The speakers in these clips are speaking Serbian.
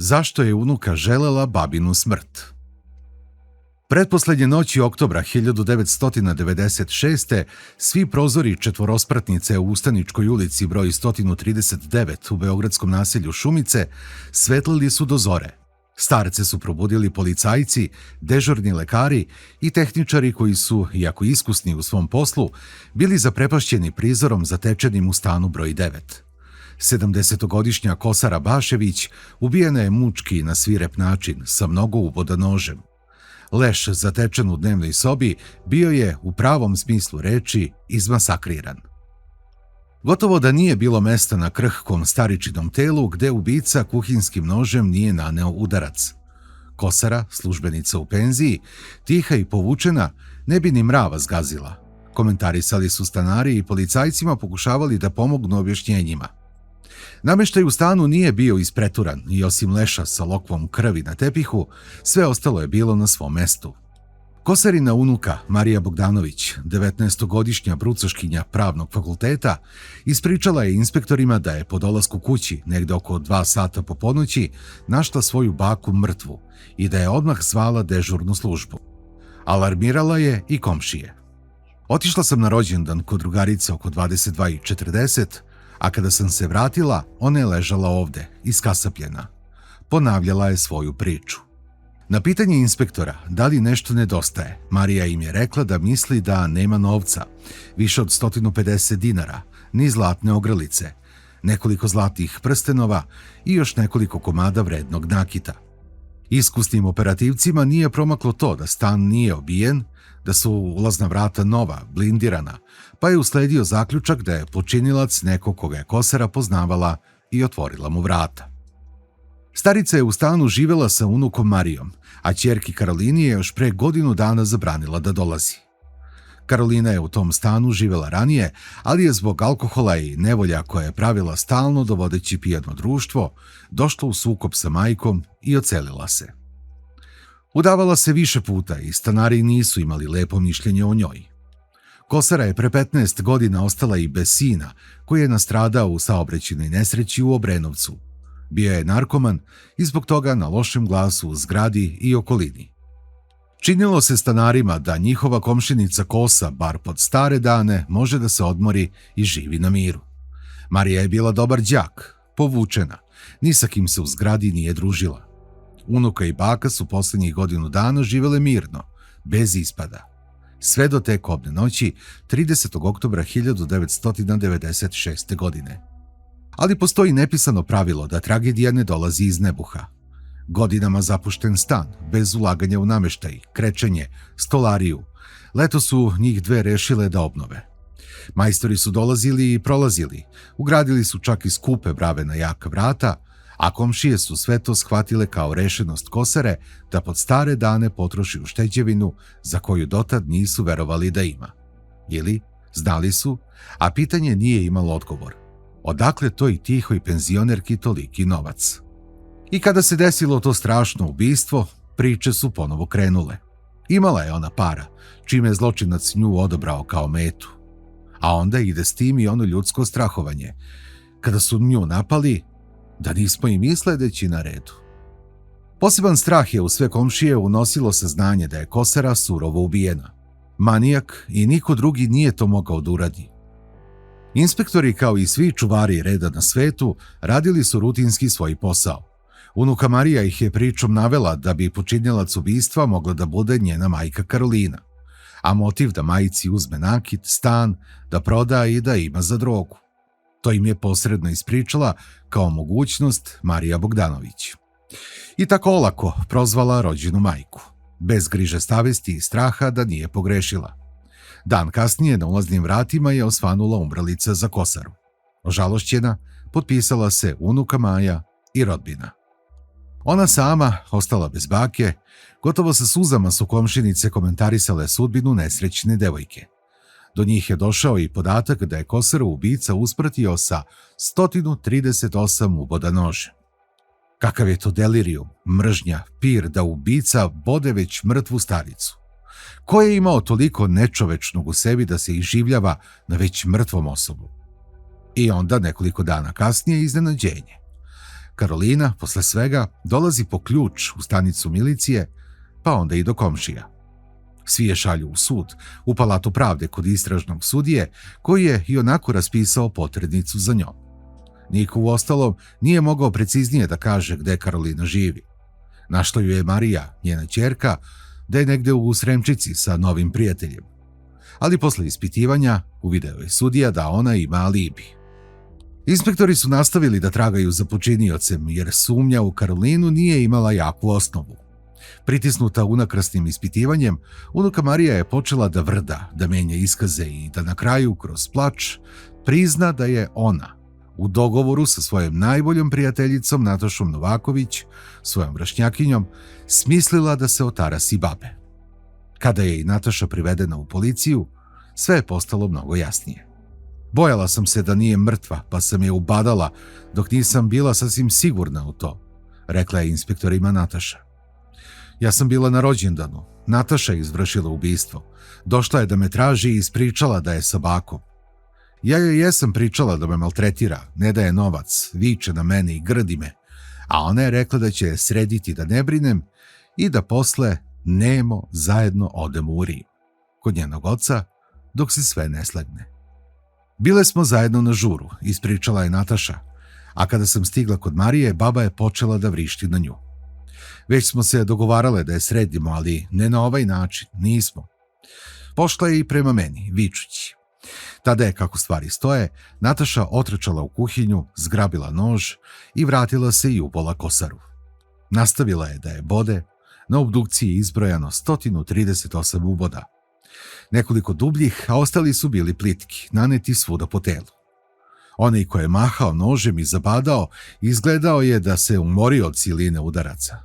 Zašto je unuka želela babinu smrt? Pretposlednje noći oktobra 1996. svi prozori četvorospratnice u Ustaničkoj ulici broj 139 u beogradskom naselju Šumice svetlili su do zore. Starce su probudili policajci, dežurni lekari i tehničari koji su, iako iskusni u svom poslu, bili zaprepašćeni prizorom zatečenim u stanu broj 9. 70-godišnja Kosara Bašević ubijena je mučki na svirep način sa mnogo uboda nožem. Leš zatečen u dnevnoj sobi bio je, u pravom smislu reči, izmasakriran. Gotovo da nije bilo mesta na krhkom staričinom telu gde ubica kuhinskim nožem nije naneo udarac. Kosara, službenica u penziji, tiha i povučena, ne bi ni mrava zgazila. Komentarisali su stanari i policajcima pokušavali da pomognu objašnjenjima. Nameštaj u stanu nije bio ispreturan i osim leša sa lokvom krvi na tepihu, sve ostalo je bilo na svom mestu. Kosarina unuka, Marija Bogdanović, 19-godišnja brucoškinja pravnog fakulteta, ispričala je inspektorima da je po dolasku kući, negde oko 2 sata po ponoći, našla svoju baku mrtvu i da je odmah zvala dežurnu službu. Alarmirala je i komšije. Otišla sam na rođendan kod drugarice oko 22:40, a kada sam se vratila, ona je ležala ovde, iskasapljena. Ponavljala je svoju priču. Na pitanje inspektora da li nešto nedostaje, Marija im je rekla da misli da nema novca, više od 150 dinara, ni zlatne ogrlice, nekoliko zlatih prstenova i još nekoliko komada vrednog nakita. Iskusnim operativcima nije promaklo to da stan nije obijen, da su ulazna vrata nova, blindirana, pa je usledio zaključak da je počinilac neko koga je Kosara poznavala i otvorila mu vrata. Starica je u stanu živela sa unukom Marijom, a ćerki Karolini je još pre godinu dana zabranila da dolazi. Karolina je u tom stanu živela ranije, ali je zbog alkohola i nevolja koje je pravila stalno dovodeći pijano društvo, došla u sukob sa majkom i odselila se. Udavala se više puta i stanari nisu imali lepo mišljenje o njoj. Kosara je pre 15 godina ostala i bez sina, koji je nastradao u saobraćajnoj nesreći u Obrenovcu. Bio je narkoman i zbog toga na lošem glasu u zgradi i okolini. Činilo se stanarima da njihova komšinica Kosa, bar pod stare dane, može da se odmori i živi na miru. Marija je bila dobar đak, povučena, ni sa kim se u zgradi nije družila. Unuka i baka su poslednjih godinu dana živele mirno, bez ispada. Sve do te kobne noći, 30. oktobra 1996. godine. Ali postoji nepisano pravilo da tragedija ne dolazi iz nebuha. Godinama zapušten stan, bez ulaganja u nameštaj, krečenje, stolariju. Leto su njih dve rešile da obnove. Majstori su dolazili i prolazili, ugradili su čak i skupe brave na jaka vrata, a komšije su sve to shvatile kao rešenost Kosare da pod stare dane potroši ušteđevinu za koju dotad nisu verovali da ima. Ili, znali su, a pitanje nije imalo odgovor. Odakle toj tihoj penzionerki toliki novac? I kada se desilo to strašno ubistvo, priče su ponovo krenule. Imala je ona para, čime je zločinac nju odabrao kao metu. A onda ide s tim i ono ljudsko strahovanje. Kada su nju napali, da nismo i mi sledeći na redu. Poseban strah je u sve komšije unosilo saznanje da je Kosara surovo ubijena. Manijak i niko drugi nije to mogao da uradi. Inspektori, kao i svi čuvari reda na svetu, radili su rutinski svoj posao. Unuka Marija ih je pričom navela da bi počinjelac ubistva mogla da bude njena majka Karolina, a motiv da majici uzme nakit, stan, da proda i da ima za drogu. To im je posredno ispričala kao mogućnost Marija Bogdanović. I tako olako prozvala rođenu majku, bez griže savesti i straha da nije pogrešila. Dan kasnije na ulaznim vratima je osvanula umrlica za Kosaru. Ožalošćena, potpisala se unuka Maja i rodbina. Ona sama, ostala bez bake, gotovo sa suzama su komšinice komentarisale sudbinu nesrećne devojke. Do njih je došao i podatak da je Kosaru ubica uspratio sa 138 uboda nože. Kakav je to delirijum, mržnja, pir da ubica bode već mrtvu staricu? Ko je imao toliko nečovečnog u sebi da se iživljava na već mrtvom osobu? I onda nekoliko dana kasnije iznenađenje. Karolina, posle svega, dolazi po ključ u stanicu milicije, pa onda i do komšija. Svi je šalju u sud, u Palatu pravde kod istražnog sudije, koji je i onako raspisao potrednicu za njom. Niko uostalom nije mogao preciznije da kaže gde Karolina živi. Našla ju je Marija, njena ćerka, da je negde u Sremčici sa novim prijateljem. Ali posle ispitivanja uvideo je sudija da ona ima alibi. Inspektori su nastavili da tragaju za počiniocem, jer sumnja u Karolinu nije imala jaku osnovu. Pritisnuta unakrasnim ispitivanjem, unuka Marija je počela da vrda, da menja iskaze i da na kraju, kroz plač, prizna da je ona, u dogovoru sa svojom najboljom prijateljicom Natašom Novaković, svojom vršnjakinjom, smislila da se otarasi babe. Kada je i Nataša privedena u policiju, sve je postalo mnogo jasnije. Bojala sam se da nije mrtva, pa sam je ubadala dok nisam bila sasvim sigurna u to, rekla je inspektorima Nataša. Ja sam bila na rođendanu. Nataša je izvršila ubistvo. Došla je da me traži i ispričala da je sa bakom. Ja joj jesam pričala da me maltretira, ne daje novac, viče na mene i grdi me, a ona je rekla da će je srediti da ne brinem i da posle nemo zajedno odemo u Rim, kod njenog oca, dok se sve ne slegne. Bile smo zajedno na žuru, ispričala je Nataša, a kada sam stigla kod Marije, baba je počela da vrišti na nju. Već smo se dogovarale da je sredimo, ali ne na ovaj način, nismo. Pošla je i prema meni, vičući. Tada je, kako stvari stoje, Nataša otrčala u kuhinju, zgrabila nož i vratila se i ubola kosaru. Nastavila je da je bode, na obdukciji je izbrojano 138 uboda. Nekoliko dubljih, a ostali su bili plitki, naneti svuda po telu. Onaj ko je mahao nožem i zabadao, izgledao je da se umorio od siline udaraca.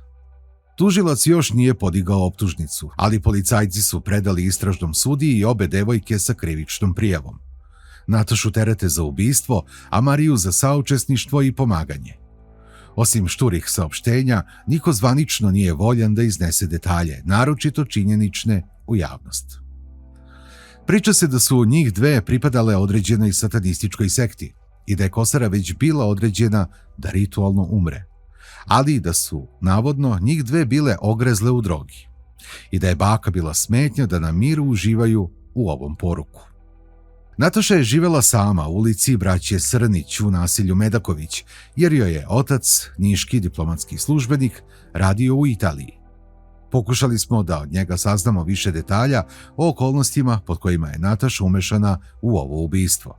Tužilac još nije podigao optužnicu, ali policajci su predali istražnom sudiji i obe devojke sa krivičnom prijavom. Natašu terete za ubistvo, a Mariju za saučesništvo i pomaganje. Osim šturih saopštenja, niko zvanično nije voljan da iznese detalje, naročito činjenične, u javnost. Priča se da su njih dve pripadale određenoj satanističkoj sekti i da je Kosara već bila određena da ritualno umre, ali i da su, navodno, njih dve bile ogrezle u drogi i da je baka bila smetnja da na miru uživaju u ovom poruku. Nataša je živela sama u ulici braće Srnić u naselju Medaković, jer joj je otac, niški diplomatski službenik, radio u Italiji. Pokušali smo da od njega saznamo više detalja o okolnostima pod kojima je Nataša umešana u ovo ubistvo.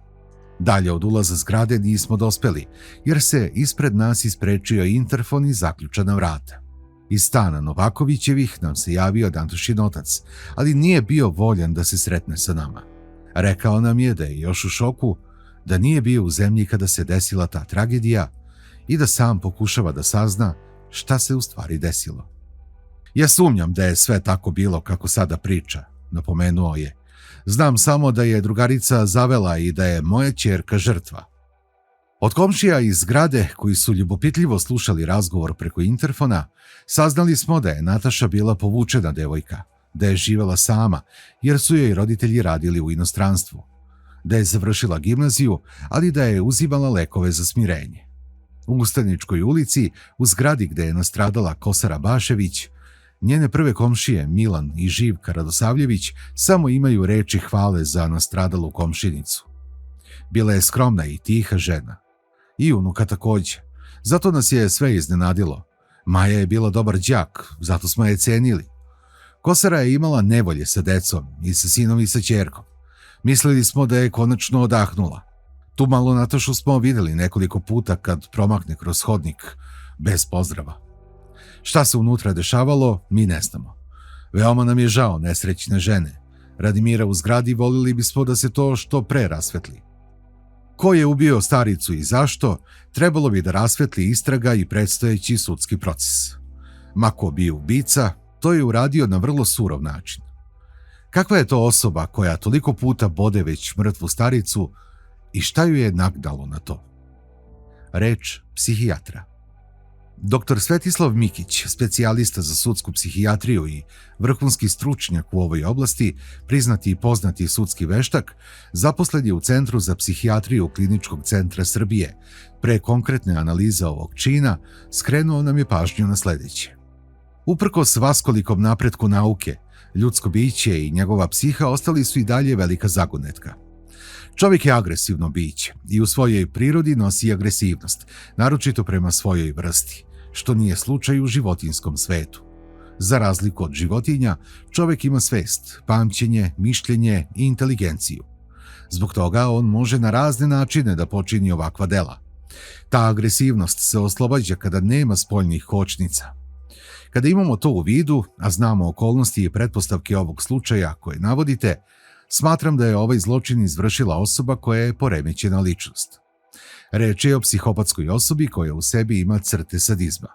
Dalje od ulaza zgrade nismo dospeli, jer se ispred nas isprečio interfon i zaključana vrata. Iz stana Novakovićevih nam se javio Natašin otac, ali nije bio voljan da se sretne sa nama. Rekao nam je da je još u šoku, da nije bio u zemlji kada se desila ta tragedija i da sam pokušava da sazna šta se u stvari desilo. Ja sumnjam da je sve tako bilo kako sada priča, napomenuo je. Znam samo da je drugarica zavela i da je moja ćerka žrtva. Od komšija iz zgrade, koji su ljubopitljivo slušali razgovor preko interfona, saznali smo da je Nataša bila povučena devojka, da je živela sama, jer su joj roditelji radili u inostranstvu, da je završila gimnaziju, ali da je uzimala lekove za smirenje. U Ustaničkoj ulici, u zgradi gde je nastradala Kosara Bašević, njene prve komšije Milan i Živka Radosavljević samo imaju reči hvale za nastradalu komšinicu. Bila je skromna i tiha žena. I unuka takođe. Zato nas je sve iznenadilo. Maja je bila dobar đak, zato smo je cenili. Kosara je imala nevolje sa decom, i sa sinom i sa ćerkom. Mislili smo da je konačno odahnula. Tu malu Natašu smo videli nekoliko puta kad promakne kroz hodnik, bez pozdrava. Šta se unutra dešavalo, mi ne znamo. Veoma nam je žao nesrećne žene. Radi mira u zgradi volili bismo da se to što pre rasvetli. Ko je ubio staricu i zašto, trebalo bi da rasvetli istraga i predstojeći sudski proces. Ma ko bio ubica, to je uradio na vrlo surov način. Kakva je to osoba koja toliko puta bode već mrtvu staricu i šta ju je nagnalo na to? Reč psihijatra. Dr. Svetislav Mikić, specijalista za sudsku psihijatriju i vrhunski stručnjak u ovoj oblasti, priznati i poznati sudski veštak, zaposlen je u Centru za psihijatriju Kliničkog centra Srbije. Pre konkretne analize ovog čina, skrenuo nam je pažnju na sledeće. Uprkos vaskolikom napretku nauke, ljudsko biće i njegova psiha ostali su i dalje velika zagonetka. Čovjek je agresivno biće i u svojoj prirodi nosi agresivnost, naročito prema svojoj vrsti, što nije slučaj u životinjskom svetu. Za razliku od životinja, čovjek ima svest, pamćenje, mišljenje i inteligenciju. Zbog toga on može na razne načine da počini ovakva dela. Ta agresivnost se oslobađa kada nema spoljnih kočnica. Kada imamo to u vidu, a znamo okolnosti i pretpostavke ovog slučaja koje navodite, smatram da je ovaj zločin izvršila osoba koja je poremećena ličnost. Reč je o psihopatskoj osobi koja u sebi ima crte sadizma.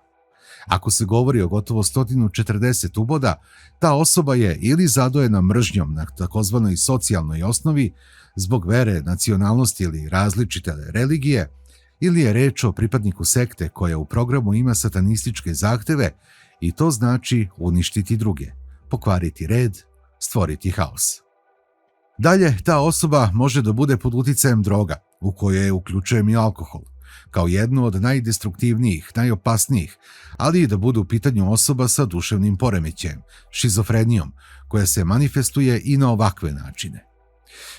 Ako se govori o gotovo 140 uboda, ta osoba je ili zadojena mržnjom na takozvanoj socijalnoj osnovi zbog vere, nacionalnosti ili različite religije, ili je reč o pripadniku sekte koja u programu ima satanističke zahteve i to znači uništiti druge, pokvariti red, stvoriti haos. Dalje, ta osoba može da bude pod uticajem droga, u koje uključujem i alkohol, kao jednu od najdestruktivnijih, najopasnijih, ali i da budu u pitanju osoba sa duševnim poremećajem, šizofrenijom, koja se manifestuje i na ovakve načine.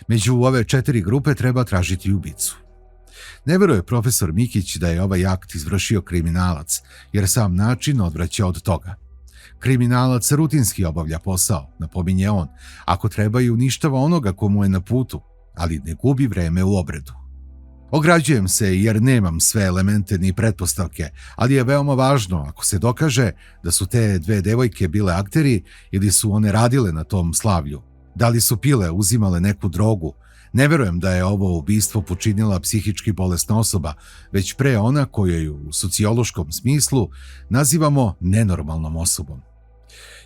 Među ove 4 grupe treba tražiti ubicu. Ne veruje profesor Mikić da je ovaj akt izvršio kriminalac, jer sam način odvraća od toga. Kriminalac rutinski obavlja posao, napominje on, ako treba i uništava onoga komu je na putu, ali ne gubi vreme u obredu. Ograđujem se jer nemam sve elemente ni pretpostavke, ali je veoma važno ako se dokaže da su te 2 devojke bile akteri ili su one radile na tom slavlju. Da li su pile, uzimale neku drogu? Ne verujem da je ovo ubistvo počinila psihički bolesna osoba, već pre ona koju u sociološkom smislu nazivamo nenormalnom osobom.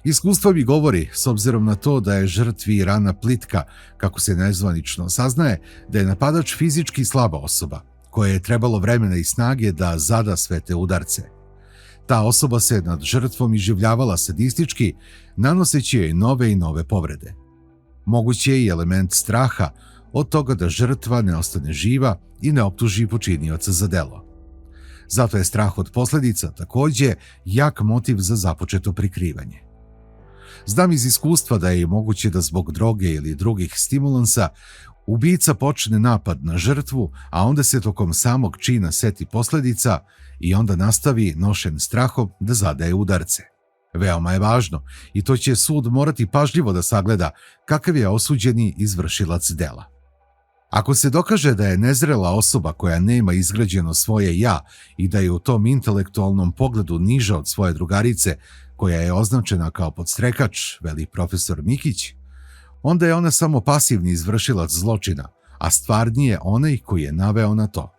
Iskustvo mi govori, s obzirom na to da je žrtvi rana plitka, kako se nezvanično saznaje, da je napadač fizički slaba osoba, koja je trebalo vremena i snage da zada sve te udarce. Ta osoba se nad žrtvom iživljavala sadistički, nanoseći joj nove i nove povrede. Moguće je i element straha od toga da žrtva ne ostane živa i ne optuži počinioca za delo. Zato je strah od posljedica takođe jak motiv za započeto prikrivanje. Znam iz iskustva da je moguće da zbog droge ili drugih stimulansa ubica počne napad na žrtvu, a onda se tokom samog čina seti posljedica i onda nastavi nošen strahom da zadaje udarce. Veoma je važno i to će sud morati pažljivo da sagleda kakav je osuđeni izvršilac dela. Ako se dokaže da je nezrela osoba koja nema izgrađeno svoje ja i da je u tom intelektualnom pogledu niža od svoje drugarice, koja je označena kao podstrekač, veli profesor Mikić, onda je ona samo pasivni izvršilac zločina, a stvarni je onaj koji je naveo na to.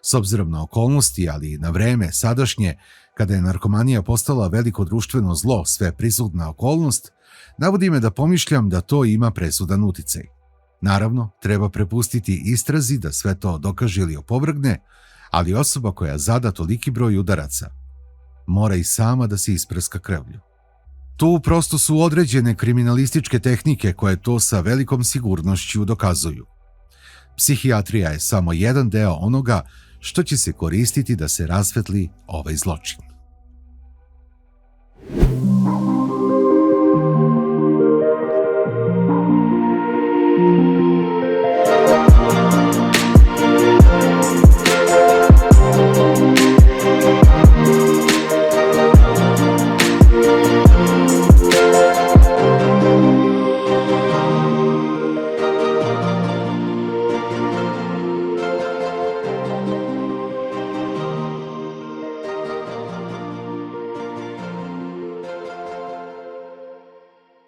S obzirom na okolnosti, ali i na vreme sadašnje, kada je narkomanija postala veliko društveno zlo, sve prisutna okolnost, navodi me da pomišljam da to ima presudan uticaj. Naravno, treba prepustiti istrazi da sve to dokaže ili opovrgne, ali osoba koja zada toliki broj udaraca mora i sama da se isprska krvlju. Tu prosto su određene kriminalističke tehnike koje to sa velikom sigurnošću dokazuju. Psihijatrija je samo jedan deo onoga što će se koristiti da se rasvetli ovaj zločin.